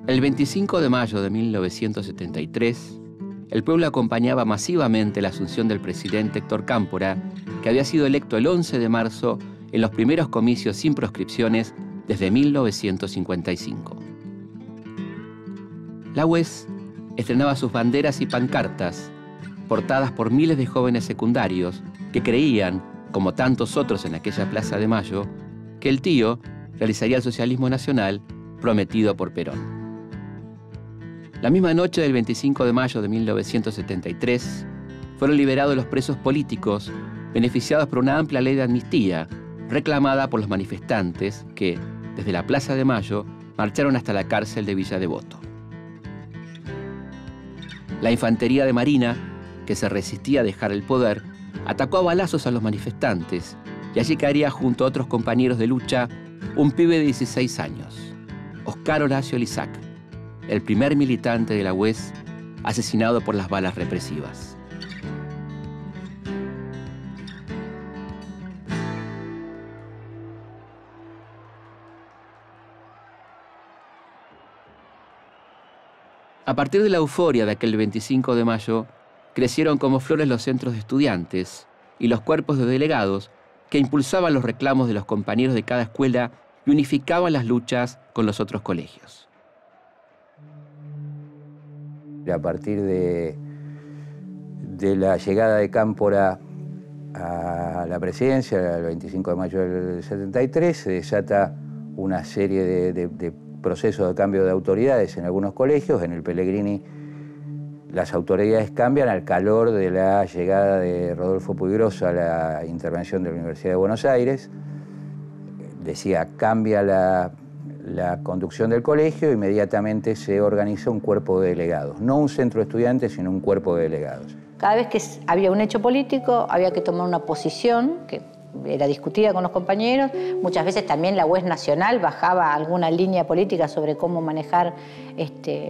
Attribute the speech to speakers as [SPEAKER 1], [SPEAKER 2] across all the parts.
[SPEAKER 1] El 25 de mayo de 1973, el pueblo acompañaba masivamente la asunción del presidente Héctor Cámpora, que había sido electo el 11 de marzo en los primeros comicios sin proscripciones desde 1955. La UES estrenaba sus banderas y pancartas, portadas por miles de jóvenes secundarios que creían, como tantos otros en aquella Plaza de Mayo, que el tío realizaría el socialismo nacional prometido por Perón. La misma noche del 25 de mayo de 1973, fueron liberados los presos políticos beneficiados por una amplia ley de amnistía reclamada por los manifestantes que, desde la Plaza de Mayo, marcharon hasta la cárcel de Villa Devoto. La infantería de Marina, que se resistía a dejar el poder, atacó a balazos a los manifestantes y allí caería junto a otros compañeros de lucha un pibe de 16 años, Oscar Horacio Lizac, el primer militante de la UES asesinado por las balas represivas. A partir de la euforia de aquel 25 de mayo, crecieron como flores los centros de estudiantes y los cuerpos de delegados que impulsaban los reclamos de los compañeros de cada escuela y unificaban las luchas con los otros colegios.
[SPEAKER 2] A partir de la llegada de Cámpora a la presidencia, el 25 de mayo del 73, se desata una serie de procesos de cambio de autoridades en algunos colegios. En el Pellegrini las autoridades cambian al calor de la llegada de Rodolfo Puiggrosso a la intervención de la Universidad de Buenos Aires. Decía, cambia la conducción del colegio, inmediatamente se organiza un cuerpo de delegados. No un centro de estudiantes, sino un cuerpo de delegados.
[SPEAKER 3] Cada vez que había un hecho político, había que tomar una posición que era discutida con los compañeros. Muchas veces también la UES nacional bajaba alguna línea política sobre cómo manejar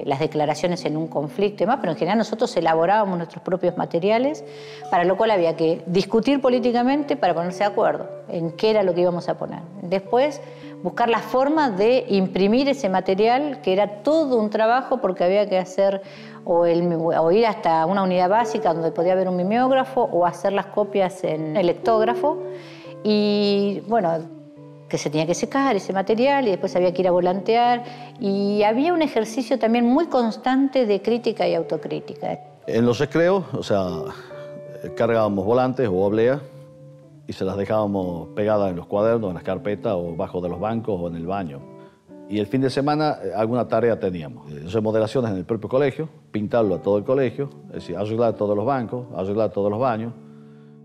[SPEAKER 3] las declaraciones en un conflicto y demás, pero en general nosotros elaborábamos nuestros propios materiales, para lo cual había que discutir políticamente para ponerse de acuerdo en qué era lo que íbamos a poner. Después, buscar la forma de imprimir ese material, que era todo un trabajo porque había que hacer o ir hasta una unidad básica donde podía haber un mimeógrafo o hacer las copias en el lectógrafo. Y bueno, que se tenía que secar ese material y después había que ir a volantear. Y había un ejercicio también muy constante de crítica y autocrítica.
[SPEAKER 4] En los recreos, o sea, cargábamos volantes o obleas y se las dejábamos pegadas en los cuadernos, en las carpetas o bajo de los bancos o en el baño. Y el fin de semana alguna tarea teníamos. Remodelaciones en el propio colegio, pintarlo a todo el colegio, es decir, arreglar todos los bancos, arreglar todos los baños.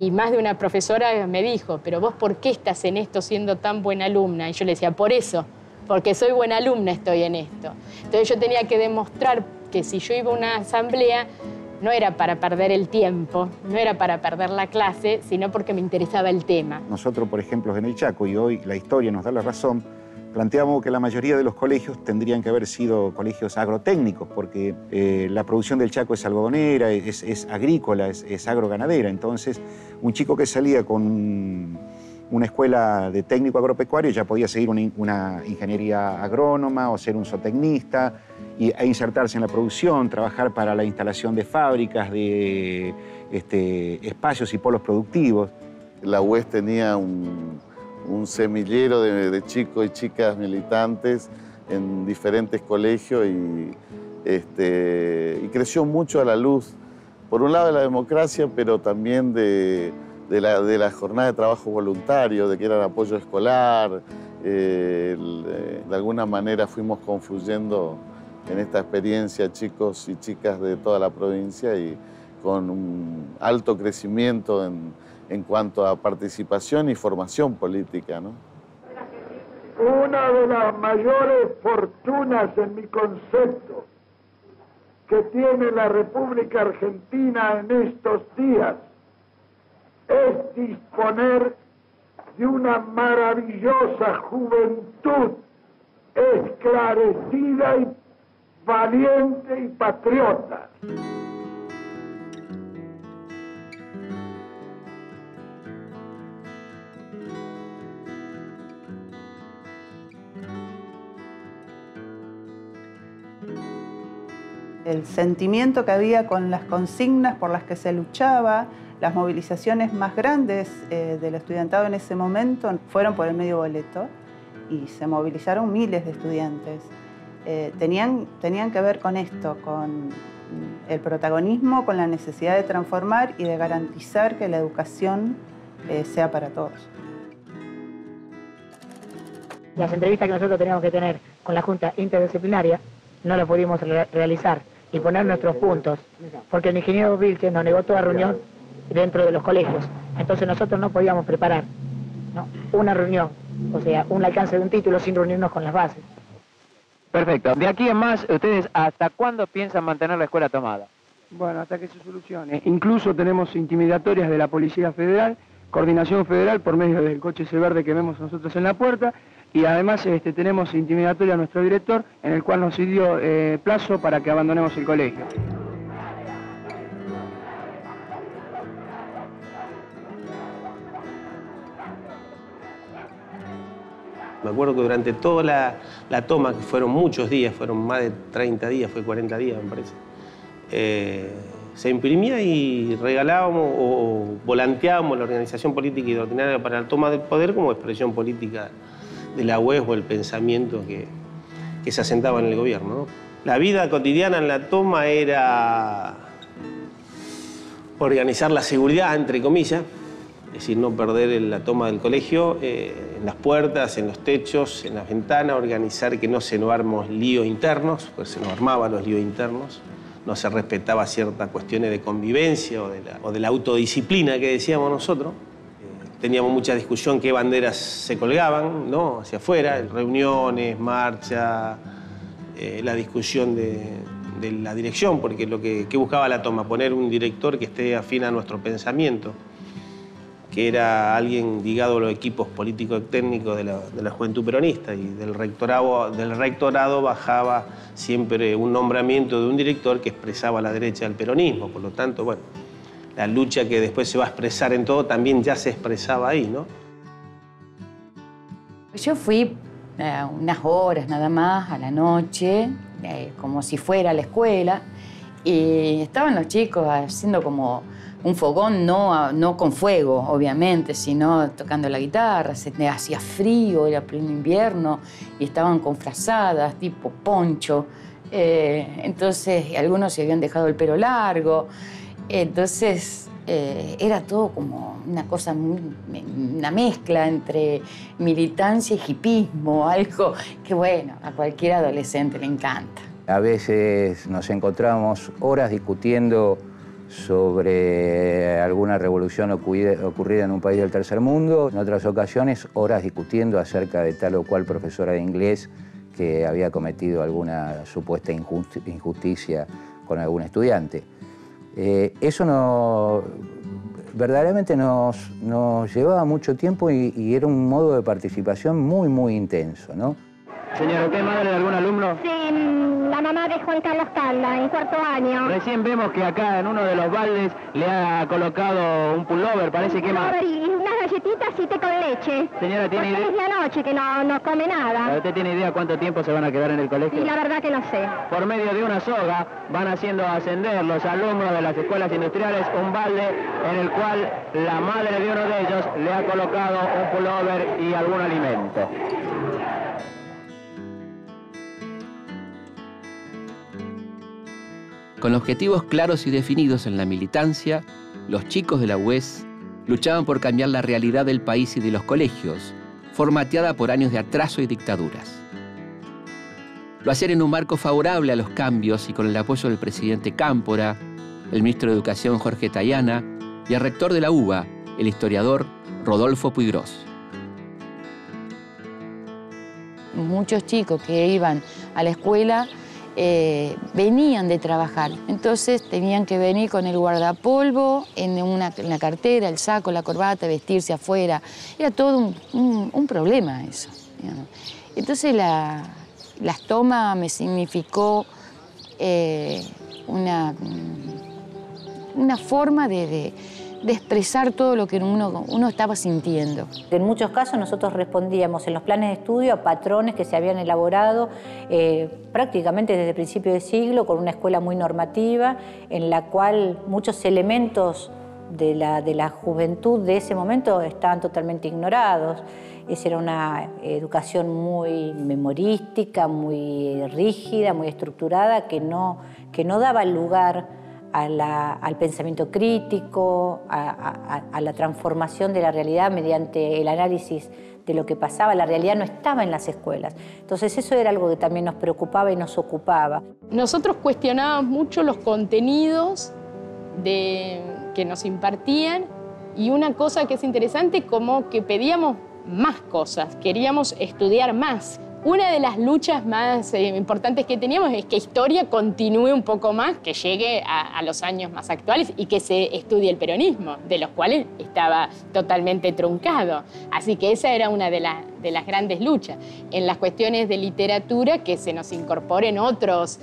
[SPEAKER 5] Y más de una profesora me dijo, pero vos, ¿por qué estás en esto siendo tan buena alumna? Y yo le decía, por eso, porque soy buena alumna estoy en esto. Entonces yo tenía que demostrar que si yo iba a una asamblea, no era para perder el tiempo, no era para perder la clase, sino porque me interesaba el tema.
[SPEAKER 6] Nosotros, por ejemplo, en el Chaco, y hoy la historia nos da la razón, planteamos que la mayoría de los colegios tendrían que haber sido colegios agrotécnicos, porque la producción del Chaco es algodonera, es agrícola, es agroganadera. Entonces, un chico que salía con una escuela de técnico agropecuario ya podía seguir una ingeniería agrónoma o ser un zootecnista e insertarse en la producción, trabajar para la instalación de fábricas, de espacios y polos productivos.
[SPEAKER 7] La UES tenía un semillero de chicos y chicas militantes en diferentes colegios y creció mucho a la luz, por un lado de la democracia, pero también de la jornada de trabajo voluntario, de que era el apoyo escolar. De alguna manera fuimos confluyendo en esta experiencia chicos y chicas de toda la provincia y con un alto crecimiento en cuanto a participación y formación política, ¿no?
[SPEAKER 8] Una de las mayores fortunas en mi concepto que tiene la República Argentina en estos días es disponer de una maravillosa juventud esclarecida y valiente y patriota.
[SPEAKER 9] el sentimiento que había con las consignas por las que se luchaba. Las movilizaciones más grandes del estudiantado en ese momento fueron por el medio boleto y se movilizaron miles de estudiantes. Tenían que ver con esto, con el protagonismo, con la necesidad de transformar y de garantizar que la educación sea para todos.
[SPEAKER 10] Las entrevistas que nosotros teníamos que tener con la Junta Interdisciplinaria no las pudimos realizar y poner nuestros puntos, porque el ingeniero Vilches nos negó toda reunión dentro de los colegios. Entonces nosotros no podíamos preparar, ¿no?, una reunión, o sea, un alcance de un título sin reunirnos con las bases.
[SPEAKER 11] Perfecto. De aquí en más, ¿ustedes hasta cuándo piensan mantener la escuela tomada?
[SPEAKER 12] Bueno, hasta que se solucione. Incluso tenemos intimidatorias de la Policía Federal, Coordinación Federal, por medio del coche ese verde que vemos nosotros en la puerta, y además tenemos intimidatoria a nuestro director, en el cual nos dio plazo para que abandonemos el colegio.
[SPEAKER 13] Me acuerdo que durante toda la toma, que fueron muchos días, fueron más de 30 días, fue 40 días me parece, se imprimía y regalábamos o volanteábamos la organización política y doctrinaria para la toma del poder como expresión política de la UES o el pensamiento que se asentaba en el gobierno, ¿no? La vida cotidiana en la toma era organizar la seguridad, entre comillas, es decir, no perder la toma del colegio, en las puertas, en los techos, en las ventanas, organizar que no se nos armen líos internos, pues se nos armaban los líos internos, no se respetaba ciertas cuestiones de convivencia o de la autodisciplina que decíamos nosotros. Teníamos mucha discusión qué banderas se colgaban, ¿no?, hacia afuera, reuniones, marcha, la discusión de la dirección, porque lo que buscaba la toma, poner un director que esté afín a nuestro pensamiento, que era alguien ligado a los equipos políticos y técnicos de la juventud peronista, y del rectorado bajaba siempre un nombramiento de un director que expresaba la derecha del peronismo. Por lo tanto, bueno, la lucha que después se va a expresar en todo también ya se expresaba ahí, ¿no?
[SPEAKER 14] Yo fui unas horas nada más a la noche, como si fuera a la escuela, y estaban los chicos haciendo como un fogón, no con fuego, obviamente, sino tocando la guitarra. Hacía frío, era pleno invierno, y estaban con frazadas, tipo poncho. Entonces, algunos se habían dejado el pelo largo. Entonces, era todo como una cosa, una mezcla entre militancia y hipismo, algo que, bueno, a cualquier adolescente le encanta.
[SPEAKER 2] A veces nos encontramos horas discutiendo sobre alguna revolución ocurrida en un país del tercer mundo. En otras ocasiones, horas discutiendo acerca de tal o cual profesora de inglés que había cometido alguna supuesta injusticia con algún estudiante. Eso verdaderamente nos llevaba mucho tiempo y era un modo de participación muy, muy intenso, ¿no?
[SPEAKER 11] Señora, ¿usted es madre de algún alumno?
[SPEAKER 15] Sí, la mamá de Juan Carlos Calda, en cuarto año.
[SPEAKER 11] Recién vemos que acá en uno de los baldes le ha colocado un pullover, parece que más.
[SPEAKER 15] Y unas galletitas y té con leche.
[SPEAKER 11] Señora, ¿tiene idea?
[SPEAKER 15] Es la noche que no come nada.
[SPEAKER 11] ¿Usted tiene idea cuánto tiempo se van a quedar en el colegio?
[SPEAKER 15] Y la verdad que no sé.
[SPEAKER 11] Por medio de una soga van haciendo ascender los alumnos de las escuelas industriales un balde en el cual la madre de uno de ellos le ha colocado un pullover y algún alimento.
[SPEAKER 1] Con objetivos claros y definidos en la militancia, los chicos de la UES luchaban por cambiar la realidad del país y de los colegios, formateada por años de atraso y dictaduras. Lo hacían en un marco favorable a los cambios y con el apoyo del presidente Cámpora, el ministro de Educación Jorge Tayana y el rector de la UBA, el historiador Rodolfo Puigros.
[SPEAKER 14] Muchos chicos que iban a la escuela venían de trabajar, entonces tenían que venir con el guardapolvo en la cartera, el saco, la corbata, vestirse afuera. Era todo un problema eso, digamos. Entonces las tomas me significó una forma de expresar todo lo que uno estaba sintiendo.
[SPEAKER 3] En muchos casos nosotros respondíamos en los planes de estudio a patrones que se habían elaborado prácticamente desde el principio de siglo, con una escuela muy normativa, en la cual muchos elementos de la juventud de ese momento estaban totalmente ignorados. Esa era una educación muy memorística, muy rígida, muy estructurada, que no daba lugar al pensamiento crítico, a la transformación de la realidad mediante el análisis de lo que pasaba. La realidad no estaba en las escuelas. Entonces eso era algo que también nos preocupaba y nos ocupaba.
[SPEAKER 5] Nosotros cuestionábamos mucho los contenidos que nos impartían, y una cosa que es interesante, como que pedíamos más cosas, queríamos estudiar más. Una de las luchas más importantes que teníamos es que historia continúe un poco más, que llegue a los años más actuales y que se estudie el peronismo, de los cuales estaba totalmente truncado. Así que esa era una de las grandes luchas. En las cuestiones de literatura, que se nos incorporen otros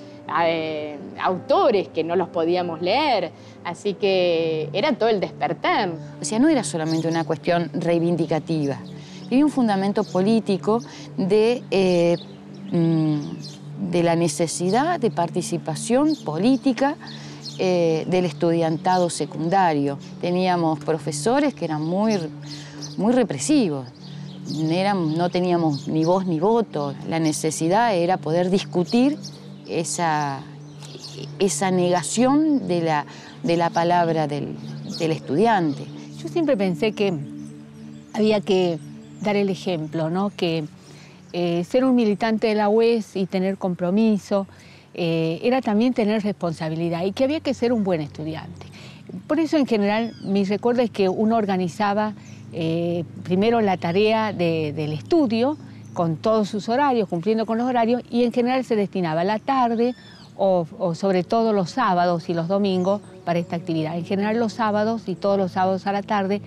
[SPEAKER 5] autores que no los podíamos leer. Así que era todo el despertar.
[SPEAKER 14] O sea, no era solamente una cuestión reivindicativa. Había un fundamento político de la necesidad de participación política del estudiantado secundario. Teníamos profesores que eran muy represivos. No teníamos ni voz ni voto. La necesidad era poder discutir esa negación de la palabra del estudiante.
[SPEAKER 16] Yo siempre pensé que había que dar el ejemplo, ¿no? Que ser un militante de la UES y tener compromiso era también tener responsabilidad, y que había que ser un buen estudiante. Por eso, en general, mi recuerdo es que uno organizaba primero la tarea del estudio con todos sus horarios, cumpliendo con los horarios, y en general se destinaba la tarde o sobre todo los sábados y los domingos para esta actividad. En general los sábados y todos los sábados a la tarde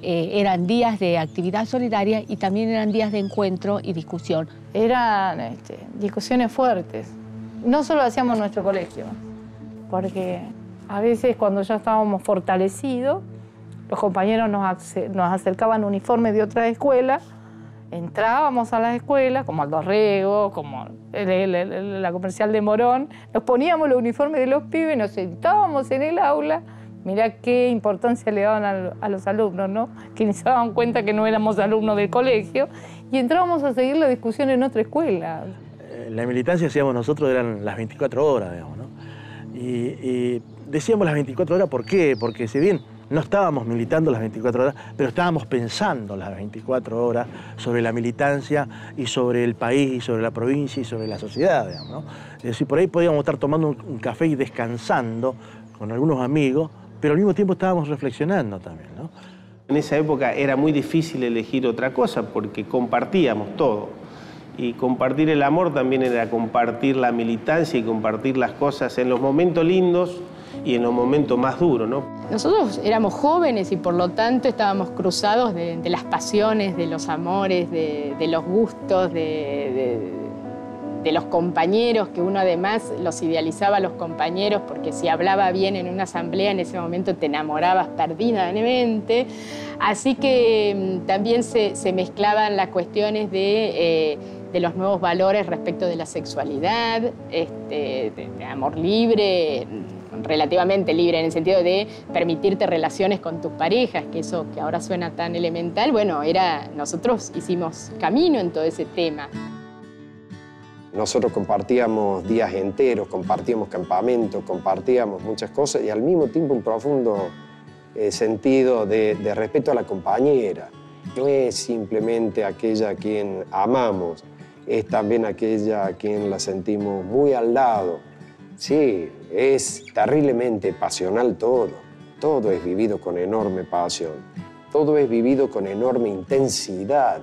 [SPEAKER 16] eran días de actividad solidaria, y también eran días de encuentro y discusión.
[SPEAKER 17] Eran discusiones fuertes. No solo hacíamos nuestro colegio, porque a veces cuando ya estábamos fortalecidos, los compañeros nos acercaban uniformes de otras escuelas, entrábamos a las escuelas, como Aldo Rego, como la Comercial de Morón, nos poníamos los uniformes de los pibes, nos sentábamos en el aula. Mirá qué importancia le daban a los alumnos, ¿no? Que ni se daban cuenta que no éramos alumnos del colegio, y entrábamos a seguir la discusión en otra escuela.
[SPEAKER 18] La militancia, decíamos nosotros, eran las 24 horas, digamos, ¿no? Y decíamos las 24 horas, ¿por qué? Porque si bien no estábamos militando las 24 horas, pero estábamos pensando las 24 horas sobre la militancia y sobre el país y sobre la provincia y sobre la sociedad, digamos, ¿no? Es decir, por ahí podíamos estar tomando un café y descansando con algunos amigos, pero al mismo tiempo estábamos reflexionando también, ¿no?
[SPEAKER 13] En esa época era muy difícil elegir otra cosa porque compartíamos todo. Y compartir el amor también era compartir la militancia y compartir las cosas en los momentos lindos y en los momentos más duros, ¿no?
[SPEAKER 5] Nosotros éramos jóvenes y por lo tanto estábamos cruzados de las pasiones, de los amores, de los gustos, de los compañeros, que uno además los idealizaba a los compañeros, porque si hablaba bien en una asamblea en ese momento te enamorabas perdidamente. Así que también se mezclaban las cuestiones de los nuevos valores respecto de la sexualidad, de amor libre, relativamente libre en el sentido de permitirte relaciones con tus parejas, que eso que ahora suena tan elemental, bueno, nosotros hicimos camino en todo ese tema.
[SPEAKER 19] Nosotros compartíamos días enteros, compartíamos campamentos, compartíamos muchas cosas, y al mismo tiempo un profundo sentido de respeto a la compañera. No es simplemente aquella a quien amamos, es también aquella a quien la sentimos muy al lado. Sí, es terriblemente pasional todo. Todo es vivido con enorme pasión. Todo es vivido con enorme intensidad.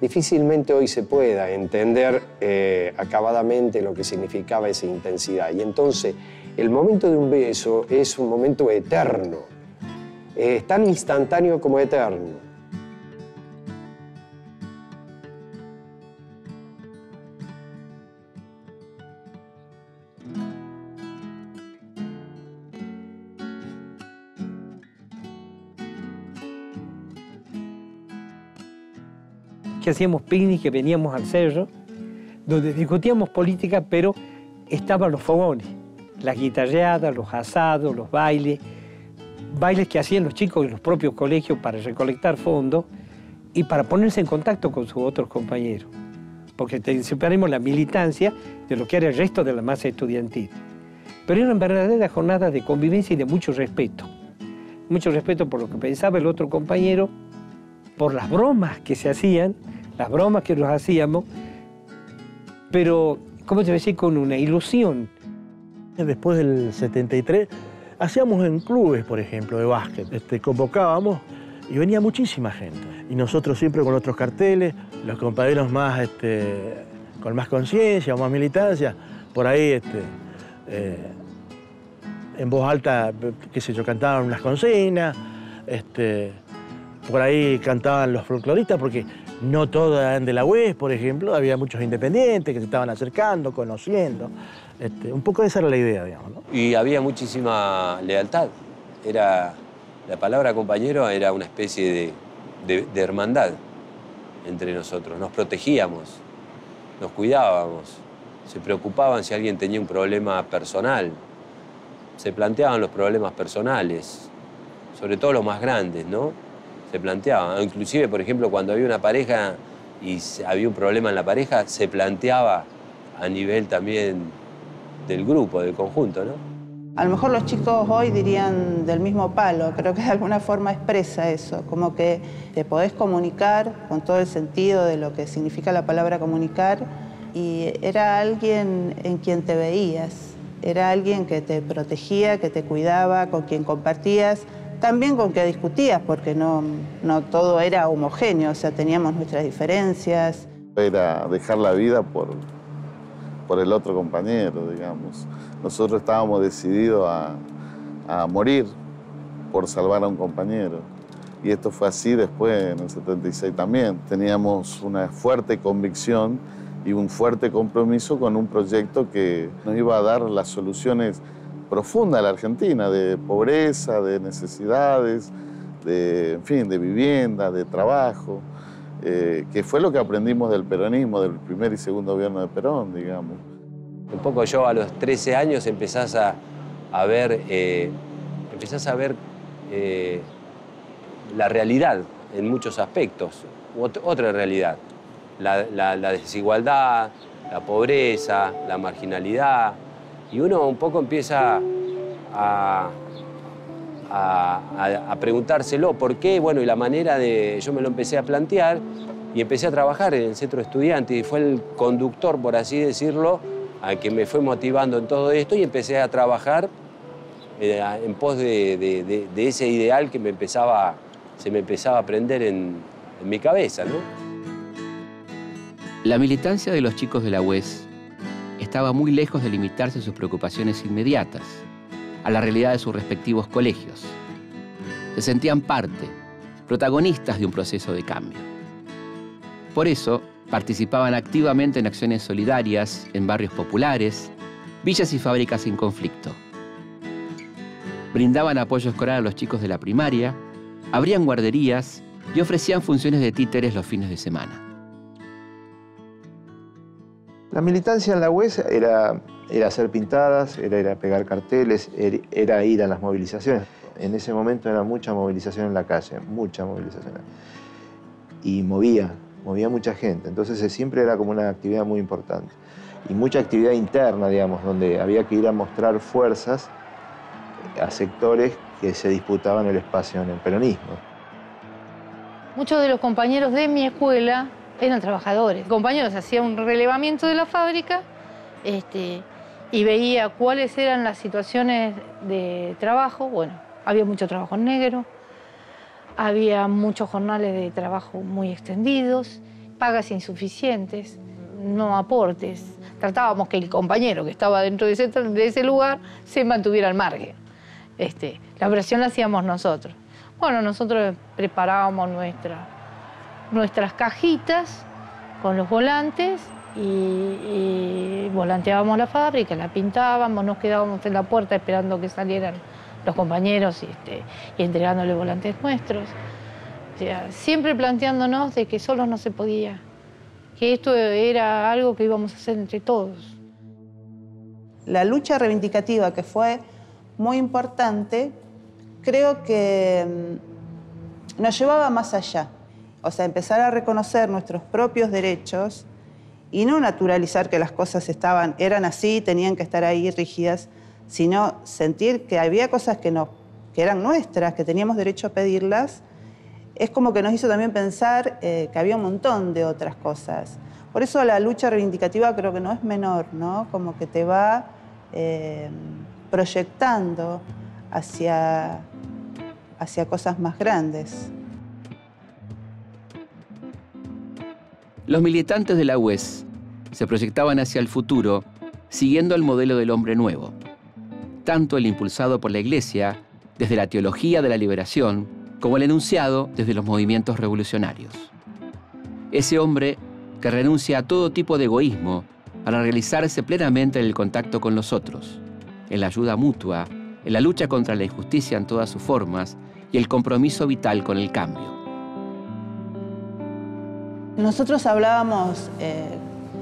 [SPEAKER 19] Difícilmente hoy se pueda entender acabadamente lo que significaba esa intensidad. Y entonces, el momento de un beso es un momento eterno. Es tan instantáneo como eterno.
[SPEAKER 20] que hacíamos picnic, que veníamos al cerro, donde discutíamos política, pero estaban los fogones, las guitarreadas, los asados, los bailes que hacían los chicos en los propios colegios para recolectar fondos y para ponerse en contacto con sus otros compañeros, porque separamos la militancia de lo que era el resto de la masa estudiantil. Pero eran verdaderas jornadas de convivencia y de mucho respeto por lo que pensaba el otro compañero, por las bromas que se hacían, las bromas que nos hacíamos, pero, ¿cómo te voy a decir?, con una ilusión.
[SPEAKER 18] Después del 73, hacíamos en clubes, por ejemplo, de básquet. Convocábamos y venía muchísima gente. Y nosotros siempre con otros carteles, los compañeros más, con más conciencia o más militancia, por ahí, en voz alta, qué sé yo, cantaban unas consignas, por ahí cantaban los folcloristas, porque no todos eran de la UES, por ejemplo, había muchos independientes que se estaban acercando, conociendo. Un poco esa era la idea, digamos, ¿no?
[SPEAKER 21] Y había muchísima lealtad. La palabra compañero era una especie de hermandad entre nosotros. Nos protegíamos, nos cuidábamos, se preocupaban si alguien tenía un problema personal, se planteaban los problemas personales, sobre todo los más grandes, ¿no? Se planteaban. Inclusive, por ejemplo, cuando había una pareja y había un problema en la pareja, se planteaba a nivel también del grupo, del conjunto, ¿no?
[SPEAKER 9] A lo mejor los chicos hoy dirían del mismo palo, creo que de alguna forma expresa eso, como que te podés comunicar con todo el sentido de lo que significa la palabra comunicar, y era alguien en quien te veías, era alguien que te protegía, que te cuidaba, con quien compartías, también con quien discutías, porque no todo era homogéneo, o sea, teníamos nuestras diferencias.
[SPEAKER 7] Era dejar la vida por el otro compañero, digamos. Nosotros estábamos decididos a morir por salvar a un compañero. Y esto fue así después, en el 76 también. Teníamos una fuerte convicción y un fuerte compromiso con un proyecto que nos iba a dar las soluciones profundas a la Argentina, de pobreza, de necesidades, en fin, de vivienda, de trabajo, que fue lo que aprendimos del peronismo, del primer y segundo gobierno de Perón, digamos.
[SPEAKER 21] Un poco yo a los 13 años empezás a ver la realidad en muchos aspectos, otra realidad. La desigualdad, la pobreza, la marginalidad. Y uno un poco empieza a preguntárselo por qué, bueno, y la manera de... Yo me lo empecé a plantear y empecé a trabajar en el centro de estudiantes y fue el conductor, por así decirlo, al que me fue motivando en todo esto y empecé a trabajar en pos de ese ideal que se me empezaba a prender en mi cabeza, ¿no?
[SPEAKER 1] La militancia de los chicos de la UES estaba muy lejos de limitarse a sus preocupaciones inmediatas, a la realidad de sus respectivos colegios. Se sentían parte, protagonistas de un proceso de cambio. Por eso, participaban activamente en acciones solidarias en barrios populares, villas y fábricas en conflicto. Brindaban apoyo escolar a los chicos de la primaria, abrían guarderías y ofrecían funciones de títeres los fines de semana.
[SPEAKER 22] La militancia en la UES era hacer pintadas, era ir a pegar carteles, era ir a las movilizaciones. En ese momento era mucha movilización en la calle, mucha movilización. Y movía mucha gente, entonces siempre era como una actividad muy importante. Y mucha actividad interna, digamos, donde había que ir a mostrar fuerzas a sectores que se disputaban el espacio en el peronismo.
[SPEAKER 17] Muchos de los compañeros de mi escuela eran trabajadores. Compañeros hacían un relevamiento de la fábrica y veía cuáles eran las situaciones de trabajo. Bueno, había mucho trabajo negro, había muchos jornales de trabajo muy extendidos, pagas insuficientes, no aportes. Tratábamos que el compañero que estaba dentro de ese lugar se mantuviera al margen. La presión la hacíamos nosotros. Bueno, nosotros preparábamos nuestras cajitas con los volantes y volanteábamos la fábrica, la pintábamos, nos quedábamos en la puerta esperando que salieran los compañeros y entregándoles volantes nuestros. O sea, siempre planteándonos de que solos no se podía, que esto era algo que íbamos a hacer entre todos.
[SPEAKER 9] La lucha reivindicativa, que fue muy importante, creo que nos llevaba más allá. O sea, empezar a reconocer nuestros propios derechos y no naturalizar que las cosas eran así, tenían que estar ahí rígidas, sino sentir que había cosas que eran nuestras, que teníamos derecho a pedirlas. Es como que nos hizo también pensar que había un montón de otras cosas. Por eso la lucha reivindicativa creo que no es menor, ¿no? Como que te va proyectando hacia cosas más grandes.
[SPEAKER 1] Los militantes de la UES se proyectaban hacia el futuro siguiendo el modelo del hombre nuevo, tanto el impulsado por la Iglesia desde la teología de la liberación como el enunciado desde los movimientos revolucionarios. Ese hombre que renuncia a todo tipo de egoísmo para realizarse plenamente en el contacto con los otros, en la ayuda mutua, en la lucha contra la injusticia en todas sus formas y el compromiso vital con el cambio.
[SPEAKER 9] Nosotros hablábamos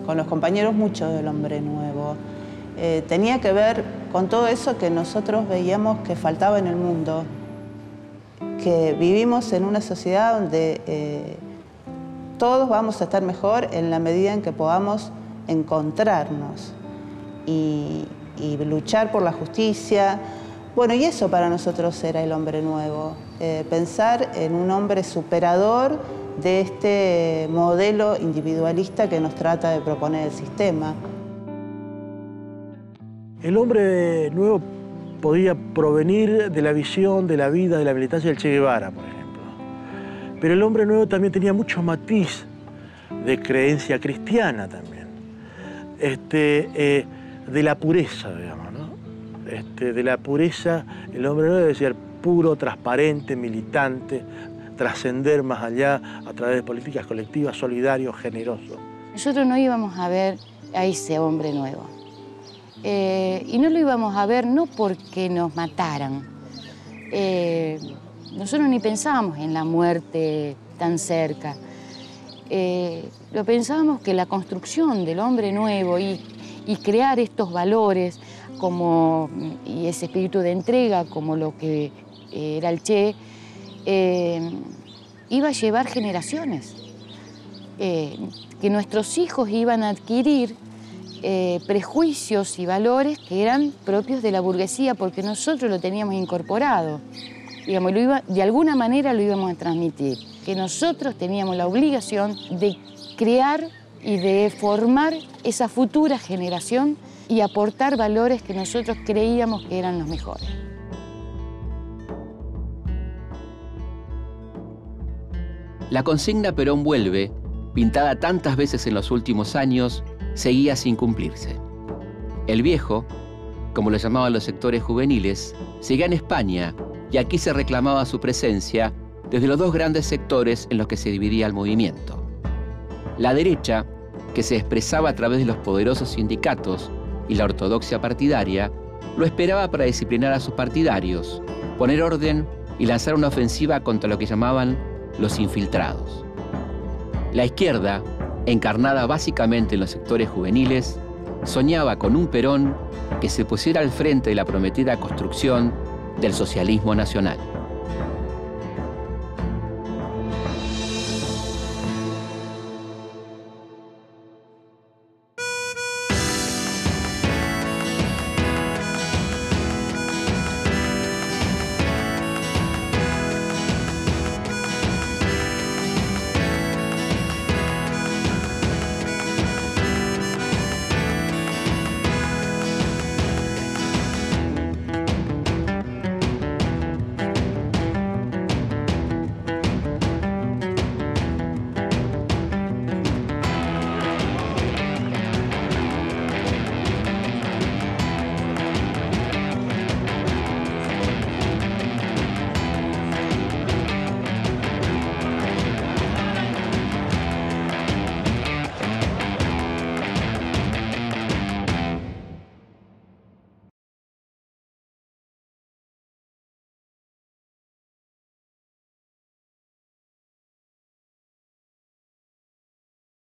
[SPEAKER 9] con los compañeros mucho del hombre nuevo. Tenía que ver con todo eso que nosotros veíamos que faltaba en el mundo, que vivimos en una sociedad donde todos vamos a estar mejor en la medida en que podamos encontrarnos y luchar por la justicia. Bueno, y eso para nosotros era el hombre nuevo, pensar en un hombre superador de este modelo individualista que nos trata de proponer el sistema.
[SPEAKER 18] El hombre nuevo podía provenir de la visión de la vida, de la militancia del Che Guevara, por ejemplo. Pero el hombre nuevo también tenía mucho matiz de creencia cristiana también. De la pureza, digamos, ¿no? De la pureza, el hombre nuevo debe ser puro, transparente, militante, trascender más allá a través de políticas colectivas, solidario, generoso.
[SPEAKER 14] Nosotros no íbamos a ver a ese hombre nuevo. Y no lo íbamos a ver no porque nos mataran. Nosotros ni pensábamos en la muerte tan cerca. Lo pensábamos que la construcción del hombre nuevo y crear estos valores y ese espíritu de entrega como lo que era el Che, iba a llevar generaciones, que nuestros hijos iban a adquirir prejuicios y valores que eran propios de la burguesía porque nosotros lo teníamos incorporado. Digamos, de alguna manera lo íbamos a transmitir, que nosotros teníamos la obligación de crear y de formar esa futura generación y aportar valores que nosotros creíamos que eran los mejores.
[SPEAKER 1] La consigna Perón vuelve, pintada tantas veces en los últimos años, seguía sin cumplirse. El viejo, como lo llamaban los sectores juveniles, seguía en España y aquí se reclamaba su presencia desde los dos grandes sectores en los que se dividía el movimiento. La derecha, que se expresaba a través de los poderosos sindicatos y la ortodoxia partidaria, lo esperaba para disciplinar a sus partidarios, poner orden y lanzar una ofensiva contra lo que llamaban los infiltrados. La izquierda, encarnada básicamente en los sectores juveniles, soñaba con un Perón que se pusiera al frente de la prometida construcción del socialismo nacional.